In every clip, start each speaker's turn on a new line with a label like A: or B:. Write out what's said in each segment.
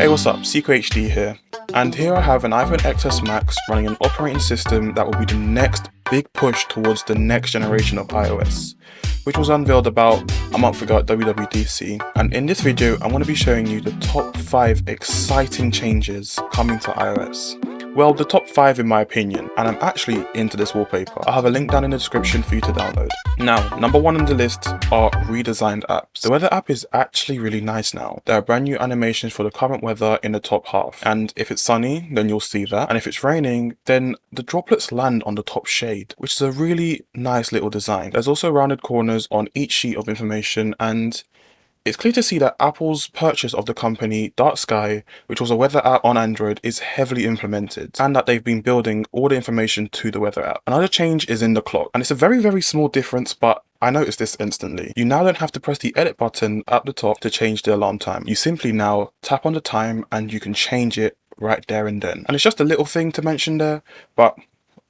A: Hey, what's up? SequHD here, and here I have an iPhone XS Max running an operating system that will be the next big push towards the next generation of iOS, which was unveiled about a month ago at WWDC. And in this video, I'm going to be showing you the top 5 exciting changes coming to iOS. Well, the top 5 in my opinion, and I'm actually into this wallpaper. I'll have a link down in the description for you to download. Now, number 1 on the list are redesigned apps. The weather app is actually really nice now. There are brand new animations for the current weather in the top half, and if it's sunny, then you'll see that, and if it's raining, then the droplets land on the top shade, which is a really nice little design. There's also rounded corners on each sheet of information, and it's clear to see that Apple's purchase of the company Dark Sky, which was a weather app on Android, is heavily implemented, and that they've been building all the information to the weather app. Another change is in the clock, and it's a very small difference, but I noticed this instantly. You now don't have to press the edit button at the top to change the alarm time. You simply now tap on the time and you can change it right there and then. And it's just a little thing to mention there, but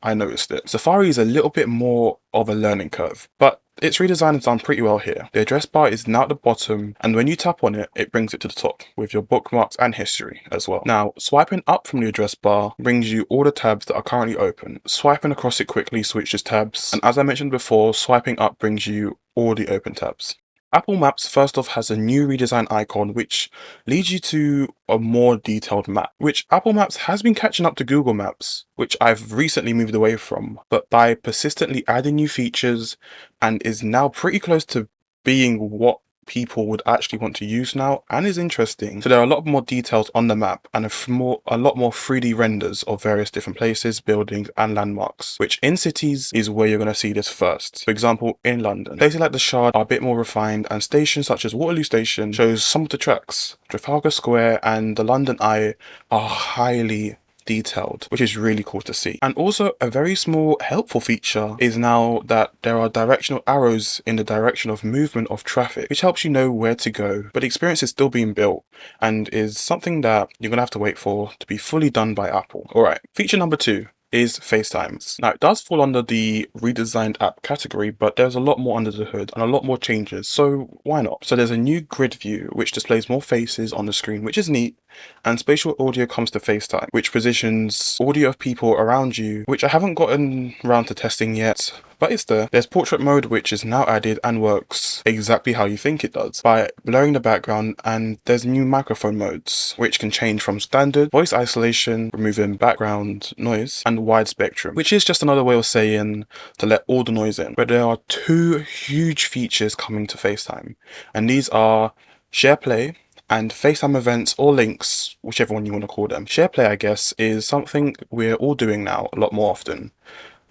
A: I noticed it. Safari is a little bit more of a learning curve, but its redesign is done pretty well here. The address bar is now at the bottom, and when you tap on it, it brings it to the top with your bookmarks and history as well. Now, swiping up from the address bar brings you all the tabs that are currently open. Swiping across it quickly switches tabs, and as I mentioned before, swiping up brings you all the open tabs. Apple Maps first off has a new redesigned icon which leads you to a more detailed map, which Apple Maps has been catching up to Google Maps, which I've recently moved away from, but by persistently adding new features and is now pretty close to being what people would actually want to use now, and is interesting. So there are a lot more details on the map and a lot more 3D renders of various different places, buildings and landmarks, which in cities is where you're going to see this first. For example, in London, places like the Shard are a bit more refined, and stations such as Waterloo Station shows some of the tracks. Trafalgar Square and the London Eye are highly detailed, which is really cool to see. And also a very small helpful feature is now that there are directional arrows in the direction of movement of traffic, which helps you know where to go, but the experience is still being built and is something that you're gonna have to wait for to be fully done by Apple. Alright, feature number 2 is FaceTime. Now, it does fall under the redesigned app category, but there's a lot more under the hood and a lot more changes, so why not? So there's a new grid view which displays more faces on the screen, which is neat, and spatial audio comes to FaceTime, which positions audio of people around you, which I haven't gotten around to testing yet, but it's there. There's portrait mode, which is now added and works exactly how you think it does, by blurring the background, and there's new microphone modes, which can change from standard, voice isolation, removing background noise, and wide spectrum, which is just another way of saying to let all the noise in. But there are 2 huge features coming to FaceTime, and these are Share Play and FaceTime events or links, whichever one you want to call them. Share Play, I guess, is something we're all doing now a lot more often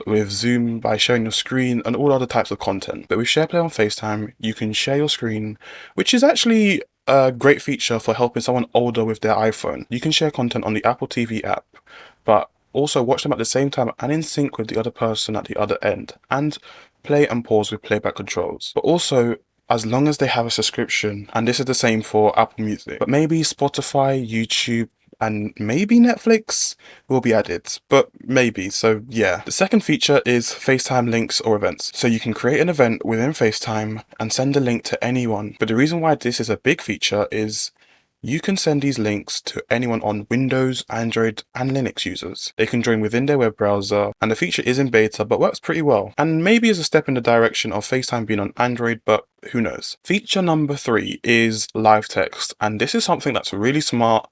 A: with Zoom by sharing your screen and all other types of content. But with Share Play on FaceTime, you can share your screen, which is actually a great feature for helping someone older with their iPhone. You can share content on the Apple TV app, but also watch them at the same time and in sync with the other person at the other end, and play and pause with playback controls. But also, as long as they have a subscription, and this is the same for Apple Music, but maybe Spotify, YouTube, and maybe Netflix will be added, but maybe, so yeah. The second feature is FaceTime links or events. So you can create an event within FaceTime and send a link to anyone. But the reason why this is a big feature is you can send these links to anyone on Windows, Android, and Linux users. They can join within their web browser, and the feature is in beta, but works pretty well. And maybe is a step in the direction of FaceTime being on Android, but who knows. Feature number 3 is live text, and this is something that's really smart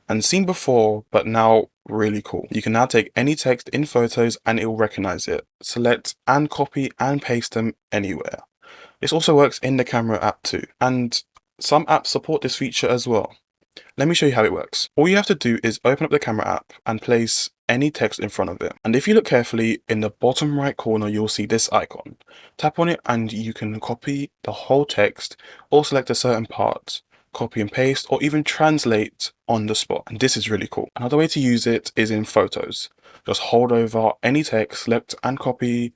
A: and seen before, but now really cool. You can now take any text in photos and it will recognize it. Select and copy and paste them anywhere. This also works in the camera app too, and some apps support this feature as well. Let me show you how it works. All you have to do is open up the camera app and place any text in front of it. And if you look carefully, in the bottom right corner, you'll see this icon. Tap on it and you can copy the whole text or select a certain part, copy and paste, or even translate on the spot. And this is really cool. Another way to use it is in photos. Just hold over any text, select and copy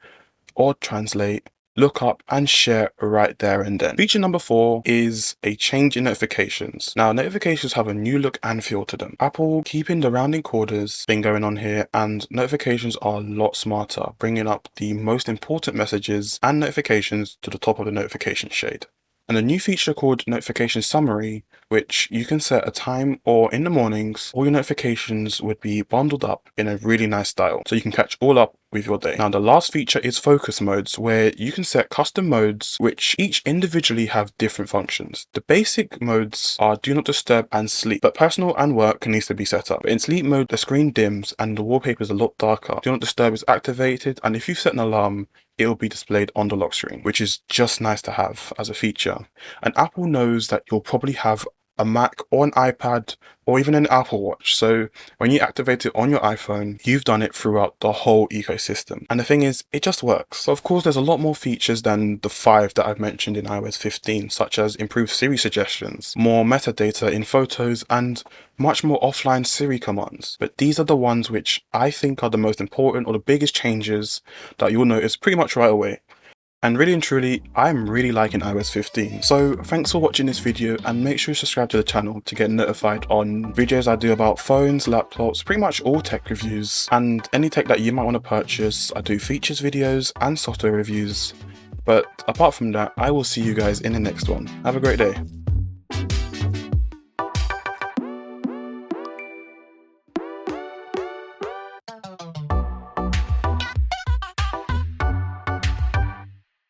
A: or translate, look up and share right there and then. Feature number 4 is a change in notifications. Now, notifications have a new look and feel to them. Apple keeping the rounding corners thing going on here, and notifications are a lot smarter, bringing up the most important messages and notifications to the top of the notification shade. and a new feature called Notification Summary, which you can set a time, or in the mornings, all your notifications would be bundled up in a really nice style, so you can catch all up with your day. Now, the last feature is focus modes, where you can set custom modes which each individually have different functions. The basic modes are do not disturb and sleep, but personal and work needs to be set up. In sleep mode, the screen dims and the wallpaper is a lot darker. Do not disturb is activated, and if you set an alarm, it will be displayed on the lock screen, which is just nice to have as a feature. And Apple knows that you'll probably have a Mac or an iPad or even an Apple Watch, so when you activate it on your iPhone, you've done it throughout the whole ecosystem. And the thing is, it just works. So of course, there's a lot more features than the 5 that I've mentioned in iOS 15, such as improved Siri suggestions, more metadata in photos, and much more offline Siri commands. But these are the ones which I think are the most important or the biggest changes that you'll notice pretty much right away. And really and truly, I'm really liking iOS 15. So thanks for watching this video, and make sure you subscribe to the channel to get notified on videos I do about phones, laptops, pretty much all tech reviews, and any tech that you might want to purchase. I do features videos and software reviews. But apart from that, I will see you guys in the next one. Have a great day.